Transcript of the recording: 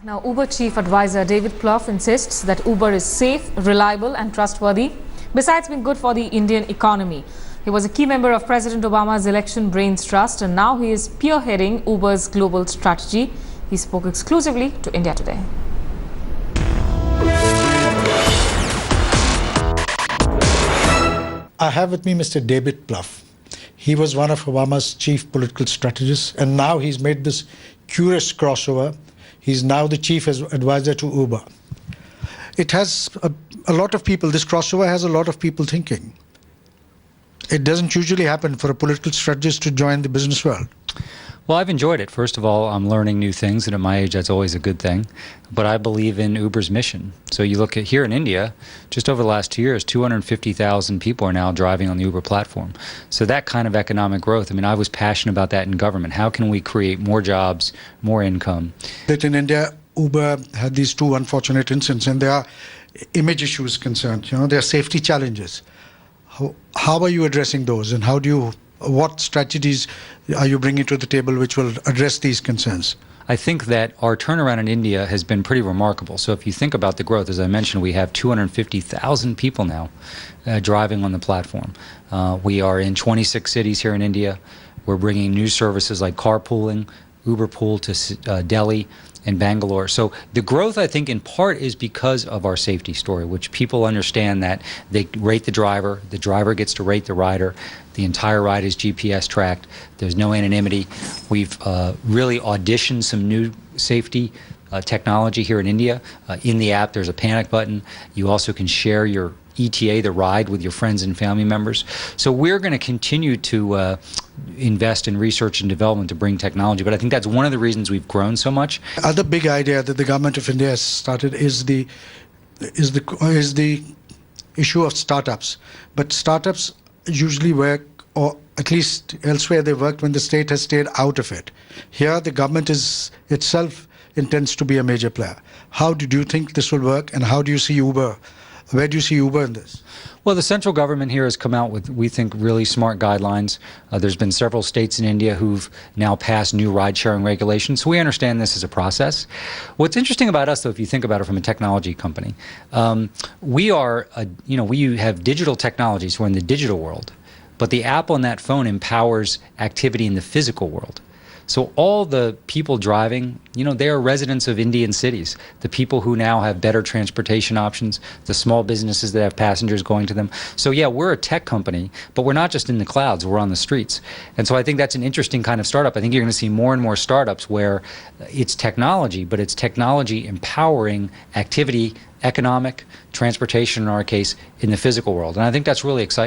Now, Uber Chief Advisor David Plouffe insists that Uber is safe, reliable and trustworthy, besides being good for the Indian economy. He was a key member of President Obama's Election Brains Trust, and now he is spearheading Uber's global strategy. He spoke exclusively to India Today. I have with me Mr. David Plouffe. He was one of Obama's chief political strategists, and now he's made this curious crossover. He's now the chief advisor to Uber. It has a lot of people, this crossover has a lot of people thinking. It doesn't usually happen for a political strategist to join the business world. Well, I've enjoyed it. First of all, I'm learning new things, and at my age, that's always a good thing. But I believe in Uber's mission. So you look at here in India, just over the last 2 years, 250,000 people are now driving on the Uber platform. So that kind of economic growth, I mean, I was passionate about that in government. How can we create more jobs, more income? That in India, Uber had these two unfortunate incidents, and there are image issues concerned. You know, there are safety challenges. How are you addressing those, and what strategies are you bringing to the table which will address these concerns? I think that our turnaround in India has been pretty remarkable. So if you think about the growth, as I mentioned, we have 250,000 people now driving on the platform. We are in 26 cities here in India. We're bringing new services like carpooling, Uber Pool to Delhi and Bangalore. So the growth, I think, in part is because of our safety story, which people understand that they rate the driver gets to rate the rider. The entire ride is GPS tracked. There's no anonymity. We've really auditioned some new safety technology here in India. In the app, there's a panic button. You also can share your ETA, the ride, with your friends and family members. So we're going to continue to invest in research and development to bring technology. But I think that's one of the reasons we've grown so much. Other big idea that the government of India has started is the issue of startups. But startups usually work, or at least elsewhere they worked when the state has stayed out of it. Here the government itself intends to be a major player. How do you think this will work, and how do you see Uber? Where do you see Uber in this? Well, the central government here has come out with, we think, really smart guidelines. There's been several states in India who've now passed new ride-sharing regulations, so we understand this as a process. What's interesting about us, though, if you think about it from a technology company, we have digital technologies. We're in the digital world, but the app on that phone empowers activity in the physical world. So all the people driving, they are residents of Indian cities. The people who now have better transportation options, the small businesses that have passengers going to them. So yeah, we're a tech company, but we're not just in the clouds, we're on the streets. And so I think that's an interesting kind of startup. I think you're going to see more and more startups where it's technology, but it's technology empowering activity, economic, transportation in our case, in the physical world. And I think that's really exciting.